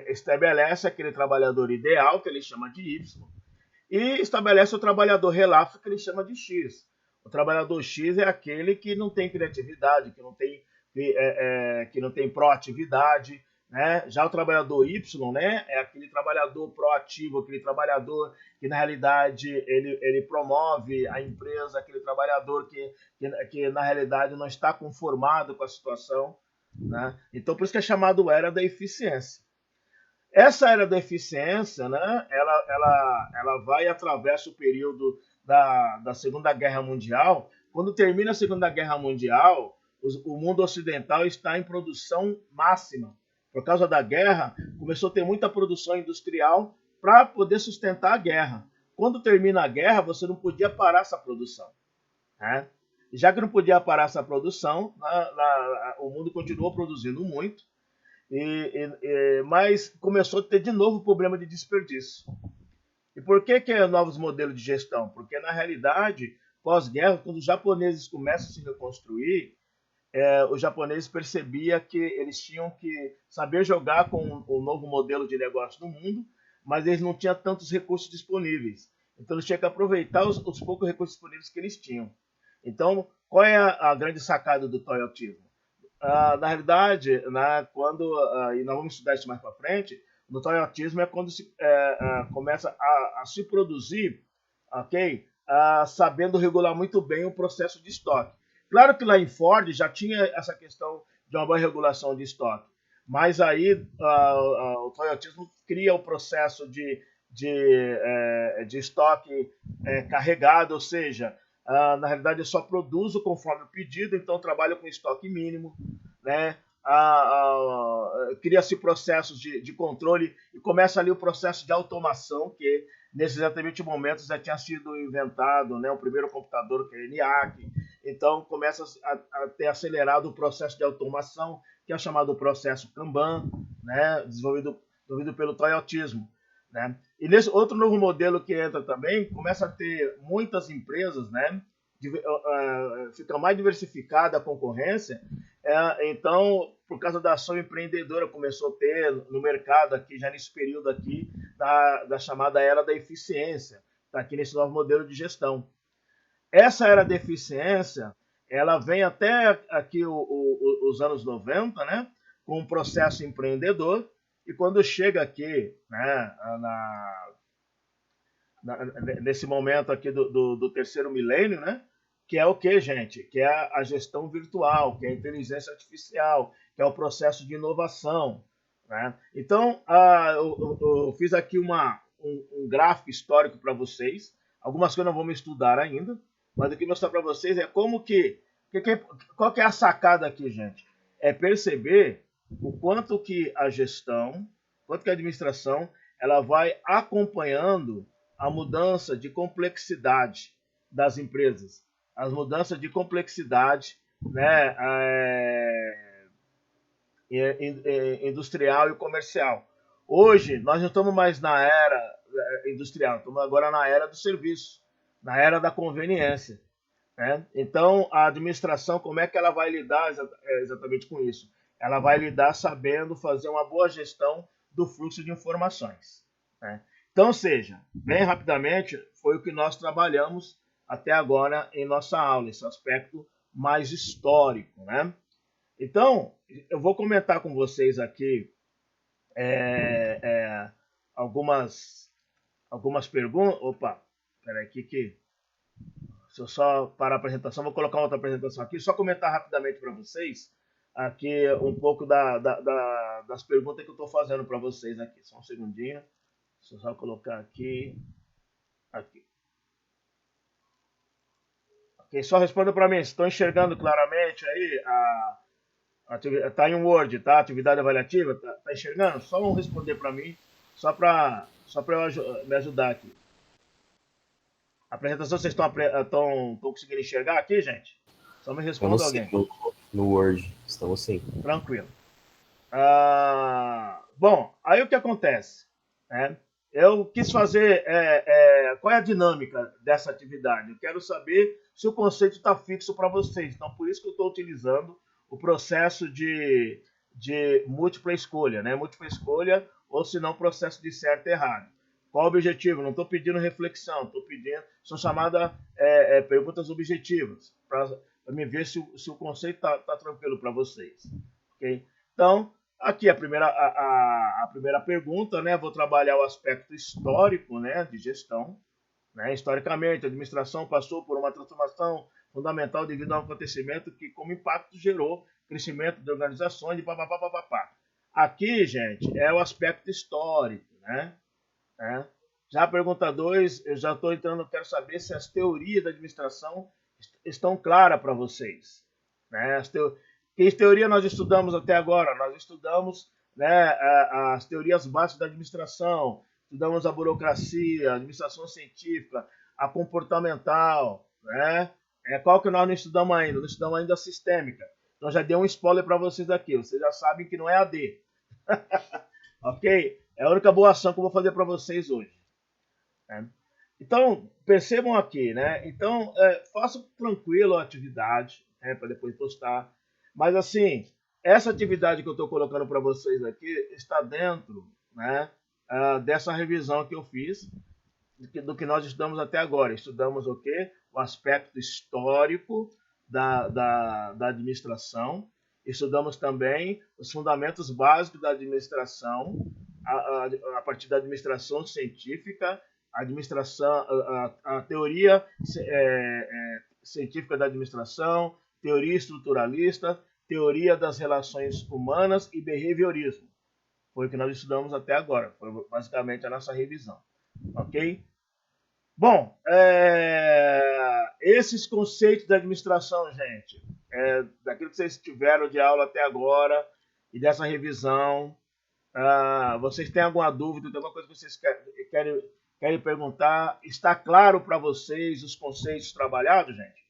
estabelece aquele trabalhador ideal, que ele chama de Y, e estabelece o trabalhador relapso, que ele chama de X. O trabalhador X é aquele que não tem criatividade, que não tem proatividade, né? Já o trabalhador Y, né, é aquele trabalhador proativo, aquele trabalhador que na realidade ele promove a empresa, aquele trabalhador que na realidade não está conformado com a situação, né? Então por isso que é chamado era da eficiência. Essa era da eficiência, né, ela vai e atravessa o período da Segunda Guerra Mundial. Quando termina a Segunda Guerra Mundial, o mundo ocidental está em produção máxima. Por causa da guerra, começou a ter muita produção industrial para poder sustentar a guerra. Quando termina a guerra, você não podia parar essa produção, né? Já que não podia parar essa produção, o mundo continuou produzindo muito, mas começou a ter de novo o problema de desperdício. E por que é novos modelos de gestão? Porque, na realidade, pós-guerra, quando os japoneses começam a se reconstruir, os japoneses percebiam que eles tinham que saber jogar com o novo modelo de negócio do mundo, mas eles não tinham tantos recursos disponíveis. Então, eles tinham que aproveitar os poucos recursos disponíveis que eles tinham. Então, qual é a grande sacada do toyotismo? Na realidade, né, e nós vamos estudar isso mais para frente, no toyotismo é quando começa a se produzir, ok? Sabendo regular muito bem o processo de estoque. Claro que lá em Ford já tinha essa questão de uma boa regulação de estoque, mas aí o toyotismo cria o processo de estoque carregado, ou seja, na realidade eu só produzo conforme o pedido, então trabalho com estoque mínimo, né? Cria-se processos de controle e começa ali o processo de automação, que nesse exatamente momento já tinha sido inventado, né, o primeiro computador, que é ENIAC. Então começa a ter acelerado o processo de automação, que é chamado processo Kanban, né, desenvolvido pelo toyotismo, né? E nesse outro novo modelo que entra também, começa a ter muitas empresas, né? Fica mais diversificada a concorrência. Então, por causa da ação empreendedora, começou a ter no mercado aqui, já nesse período aqui, da chamada era da eficiência, tá aqui nesse novo modelo de gestão. Essa era da eficiência, ela vem até aqui os anos 90, né? Com um processo empreendedor, e quando chega aqui, né, nesse momento aqui do terceiro milênio, né? Que é o que, gente? Que é a gestão virtual, que é a inteligência artificial, que é o processo de inovação, né? Então, eu fiz aqui um gráfico histórico para vocês. Algumas coisas não vamos estudar ainda, mas o que eu mostrar para vocês é qual que é a sacada aqui, gente? É perceber o quanto que a gestão, quanto que a administração, ela vai acompanhando a mudança de complexidade das empresas, as mudanças de complexidade, né, industrial e comercial. Hoje, nós não estamos mais na era industrial, estamos agora na era do serviço, na era da conveniência, né? Então, a administração, como é que ela vai lidar exatamente com isso? Ela vai lidar sabendo fazer uma boa gestão do fluxo de informações, né? Então, seja, bem rapidamente, foi o que nós trabalhamos até agora em nossa aula, esse aspecto mais histórico, né? Então, eu vou comentar com vocês aqui algumas perguntas. Opa, peraí, se eu só parar a apresentação, vou colocar outra apresentação aqui, só comentar rapidamente para vocês aqui um pouco das perguntas que eu estou fazendo para vocês aqui. Só um segundinho. Deixa eu só colocar aqui. Aqui. Ok, só responda para mim. Estão enxergando claramente aí tá em um Word, tá? Atividade avaliativa, tá enxergando? Só vão responder para mim, só para me ajudar aqui. A apresentação vocês estão conseguindo enxergar aqui, gente? Só me responda Estamos sim alguém. no Word. Estamos sim. Tranquilo. Bom, aí o que acontece? Né? Eu quis fazer. Qual é a dinâmica dessa atividade? Eu quero saber se o conceito está fixo para vocês. Então, por isso que eu estou utilizando o processo de múltipla escolha, né? Múltipla escolha, ou se não, processo de certo e errado. Qual o objetivo? Não estou pedindo reflexão, estou pedindo. São chamadas perguntas objetivas, para me ver se o conceito está tranquilo para vocês. Ok? Então, aqui a primeira pergunta, né? Vou trabalhar o aspecto histórico, né, de gestão. Né? Historicamente, a administração passou por uma transformação fundamental devido a um acontecimento que, como impacto, gerou crescimento de organizações e papapá. Aqui, gente, é o aspecto histórico, né? Já a pergunta 2, eu já estou entrando, quero saber se as teorias da administração estão claras para vocês. Né? Que teoria nós estudamos até agora? Nós estudamos, né, as teorias básicas da administração, estudamos a burocracia, a administração científica, a comportamental, né? Qual que nós não estudamos ainda? Não estudamos ainda a sistêmica. Então já dei um spoiler para vocês aqui, vocês já sabem que não é AD. Ok? É a única boa ação que eu vou fazer para vocês hoje. Né? Então, percebam aqui, né? Então, façam tranquilo a atividade, para depois postar. Mas, assim, essa atividade que eu estou colocando para vocês aqui está dentro, né, dessa revisão que eu fiz, do que nós estudamos até agora. Estudamos o quê? O aspecto histórico da administração. Estudamos também os fundamentos básicos da administração, a partir da administração científica, a teoria científica da administração, teoria estruturalista, teoria das relações humanas e behaviorismo. Foi o que nós estudamos até agora. Foi basicamente a nossa revisão. Ok? Bom, esses conceitos da administração, gente, daquilo que vocês tiveram de aula até agora e dessa revisão, vocês têm alguma dúvida, tem alguma coisa que vocês querem perguntar? Está claro para vocês os conceitos trabalhados, gente?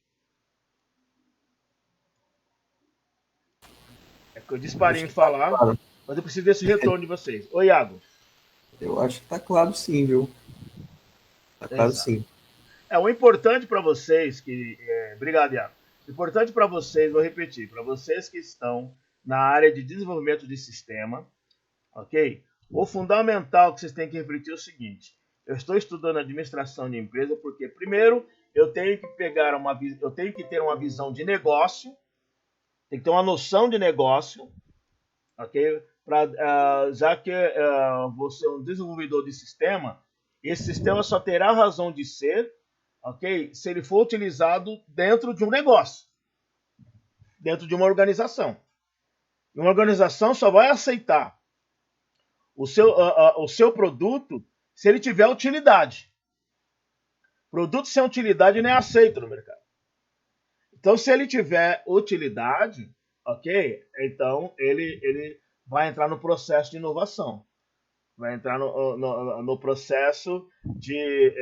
É que eu disparei em falar, claro, mas eu preciso desse retorno de vocês. Oi, Iago. Eu acho que está claro sim, viu? Está claro sim. O importante para vocês obrigado, Iago. O importante para vocês, vou repetir, para vocês que estão na área de desenvolvimento de sistema, ok? O fundamental que vocês têm que refletir é o seguinte: eu estou estudando administração de empresa porque, primeiro, eu tenho que ter uma visão de negócio, tem que ter uma noção de negócio, ok? Já que você é um desenvolvedor de sistema, esse sistema só terá razão de ser, ok? Se ele for utilizado dentro de um negócio, dentro de uma organização. E uma organização só vai aceitar o seu produto se ele tiver utilidade. Produto sem utilidade não é aceito no mercado. Então, se ele tiver utilidade, ok? Então, ele vai entrar no processo de inovação. Vai entrar no processo de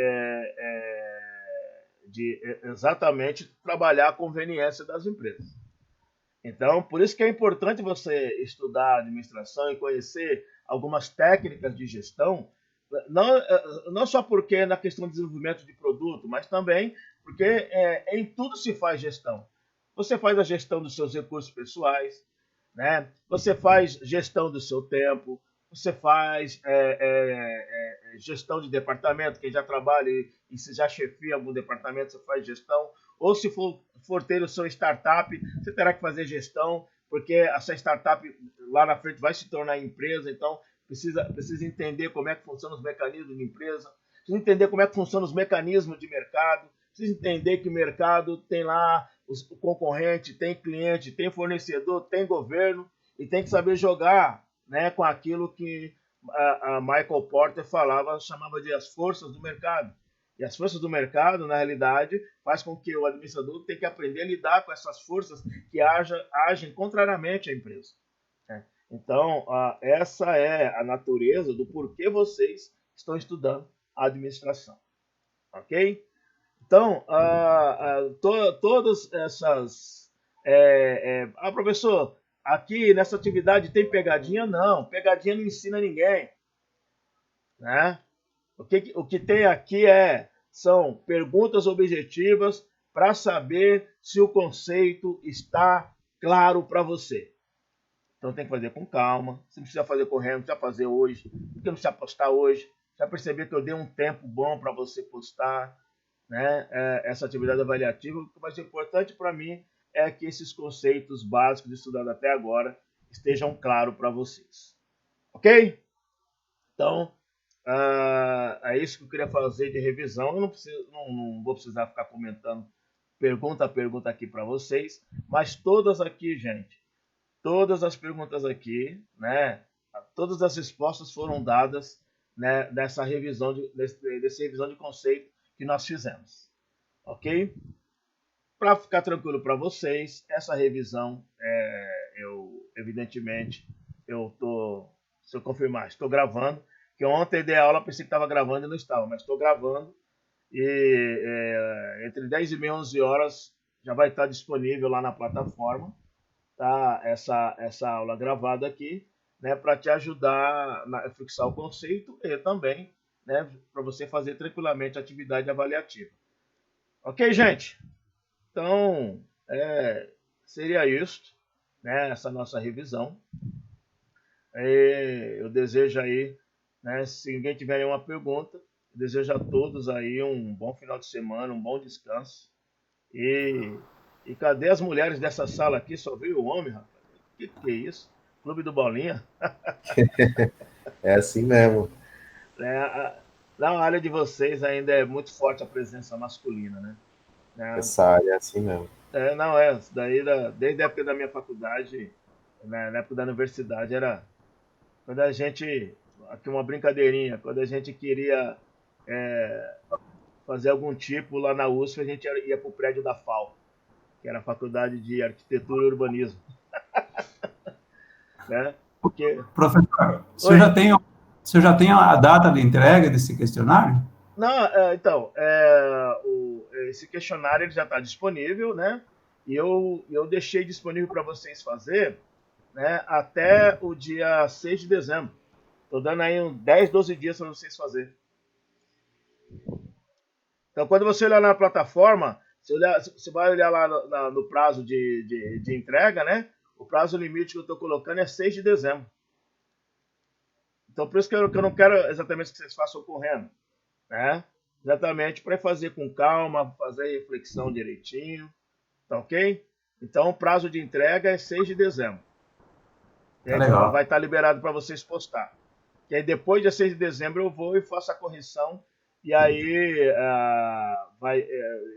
exatamente trabalhar a conveniência das empresas. Então, por isso que é importante você estudar administração e conhecer algumas técnicas de gestão, não só porque é na questão de desenvolvimento de produto, mas também porque em tudo se faz gestão. Você faz a gestão dos seus recursos pessoais, né? Você faz gestão do seu tempo, você faz gestão de departamento, quem já trabalha e se já chefia algum departamento, você faz gestão. Ou se for ter o seu startup, você terá que fazer gestão, porque essa startup lá na frente vai se tornar empresa, então precisa entender como é que funcionam os mecanismos de empresa, precisa entender como é que funcionam os mecanismos de mercado, precisa entender que o mercado tem lá o concorrente, tem cliente, tem fornecedor, tem governo, e tem que saber jogar, né, com aquilo que a Michael Porter falava, chamava de as forças do mercado. E as forças do mercado, na realidade, faz com que o administrador tenha que aprender a lidar com essas forças que agem contrariamente à empresa. Né? Então, essa é a natureza do porquê vocês estão estudando a administração. Ok? Então, todas essas... professor, aqui nessa atividade tem pegadinha? Não, pegadinha não ensina ninguém. Né? O que tem aqui são perguntas objetivas para saber se o conceito está claro para você. Então tem que fazer com calma. Você não precisa fazer correndo, não precisa fazer hoje. Porque não precisa postar hoje. Já percebi que eu dei um tempo bom para você postar, né, essa atividade avaliativa. O mais importante para mim é que esses conceitos básicos estudados até agora estejam claros para vocês. Ok? Então, é isso que eu queria fazer de revisão. Eu não vou precisar ficar comentando pergunta a pergunta aqui para vocês, mas todas aqui, gente, todas as perguntas aqui, né, todas as respostas foram dadas, né, dessa revisão dessa revisão de conceito que nós fizemos, ok? Para ficar tranquilo para vocês, essa revisão, evidentemente, se eu confirmar, estou gravando, que ontem dei aula, pensei que estava gravando e não estava, mas estou gravando, e entre 10 e meia e 11 horas já vai estar disponível lá na plataforma, tá? Essa aula gravada aqui, né, para te ajudar a fixar o conceito e também, né, para você fazer tranquilamente a atividade avaliativa. Ok, gente? Então, seria isso, né, essa nossa revisão. Eu desejo aí, né, se ninguém tiver nenhuma pergunta, eu desejo a todos aí um bom final de semana, um bom descanso. E cadê as mulheres dessa sala aqui? Só veio o homem, rapaz. Que é isso? Clube do Bolinha? É assim mesmo. Na área de vocês ainda é muito forte a presença masculina, né? Essa área é assim mesmo. Não isso daí desde a época da minha faculdade, né, na época da universidade, era quando a gente, aqui uma brincadeirinha, quando a gente queria fazer algum tipo lá na USP, a gente ia para o prédio da FAO, que era a Faculdade de Arquitetura e Urbanismo. Né? Porque... Professor, você já tem a data de entrega desse questionário? Não, então, esse questionário ele já está disponível, né? E eu deixei disponível para vocês fazer, né, até o dia 6 de dezembro. Estou dando aí uns 10, 12 dias para vocês fazerem. Então, quando você olhar na plataforma, você vai olhar lá no prazo de entrega, né? O prazo limite que eu estou colocando é 6 de dezembro. Então, por isso que eu não quero exatamente que vocês façam correndo, né? Exatamente para fazer com calma, fazer reflexão direitinho, tá ok? Então, o prazo de entrega é 6 de dezembro. Legal. Vai estar liberado para vocês postar. E aí, depois de 6 de dezembro, eu vou e faço a correção. E aí,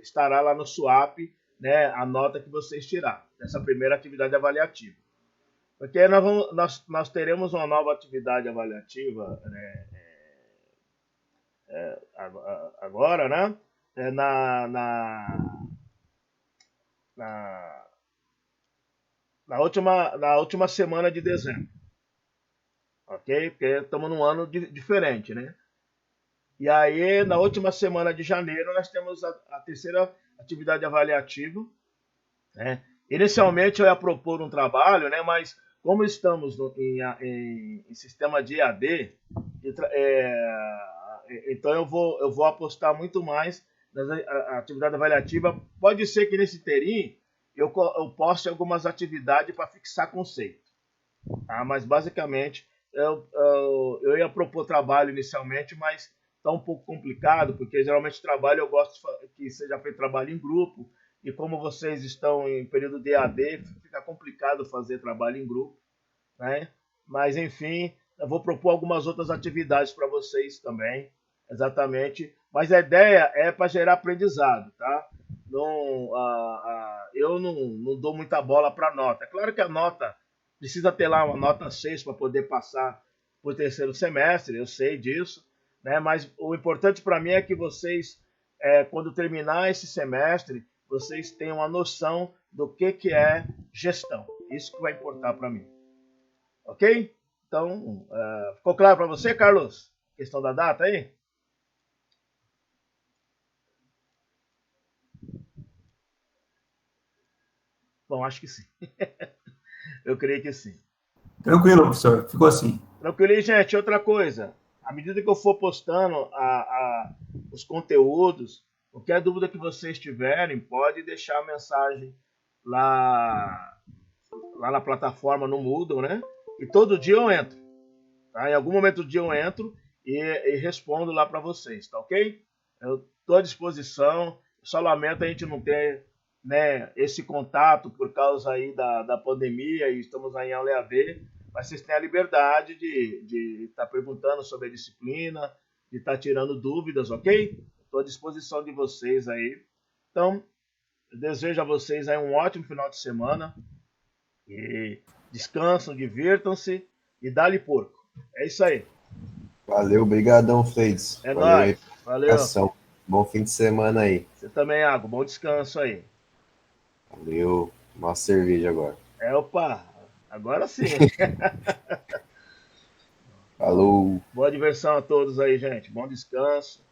estará lá no SWAP, né, a nota que vocês tiraram dessa primeira atividade avaliativa. Porque nós teremos uma nova atividade avaliativa, né, agora, né? Na última semana de dezembro. Ok? Porque estamos num ano diferente, né? E aí, na última semana de janeiro, nós temos a terceira atividade avaliativa. Né? Inicialmente, eu ia propor um trabalho, né? Mas como estamos em sistema de EAD, então eu vou apostar muito mais na atividade avaliativa. Pode ser que nesse terim eu poste algumas atividades para fixar conceito. Tá? Mas basicamente eu ia propor trabalho inicialmente, mas está um pouco complicado, porque geralmente trabalho eu gosto que seja feito trabalho em grupo, e como vocês estão em período de EAD, fica complicado fazer trabalho em grupo, né? Mas enfim, eu vou propor algumas outras atividades para vocês também, exatamente Mas a ideia é para gerar aprendizado, tá? Eu não dou muita bola para nota. É claro que a nota precisa ter lá uma nota 6 para poder passar para o terceiro semestre, eu sei disso, né? Mas o importante para mim é que vocês, quando terminar esse semestre, vocês tenham uma noção do que é gestão. Isso que vai importar para mim. Ok? Então, ficou claro para você, Carlos? Questão da data aí? Bom, acho que sim. Eu creio que sim. Tranquilo, professor. Ficou assim. Tranquilo, e, gente, outra coisa. À medida que eu for postando os conteúdos, qualquer dúvida que vocês tiverem, pode deixar a mensagem lá, lá na plataforma no Moodle, né? E todo dia eu entro. Tá? Em algum momento do dia eu entro e respondo lá para vocês, tá ok? Eu estou à disposição. Só lamento a gente não ter, né, esse contato por causa aí da pandemia e estamos aí em aula EAD, mas vocês têm a liberdade de estar perguntando sobre a disciplina, de estar tirando dúvidas, ok? Estou à disposição de vocês aí. Então, eu desejo a vocês aí um ótimo final de semana e descansam, divirtam-se e dá-lhe porco. É isso aí. Valeu, brigadão, Freitas. É Valeu aí nóis. pela Valeu. explicação. Bom fim de semana aí. Você também, Água. Bom descanso aí. Valeu. Uma cerveja agora. Opa. Agora sim. Falou. Boa diversão a todos aí, gente. Bom descanso.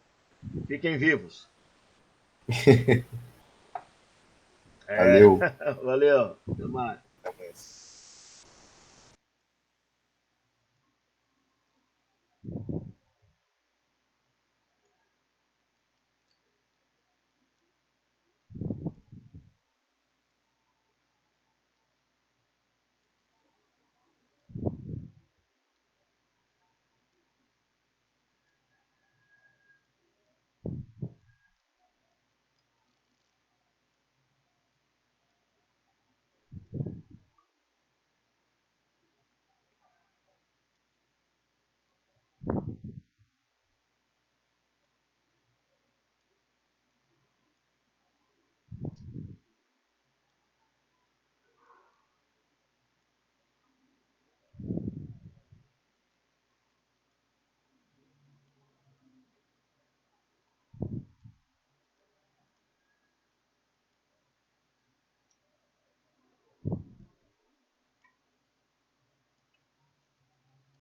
Fiquem vivos. É. Valeu. Valeu. Até mais. Até mais.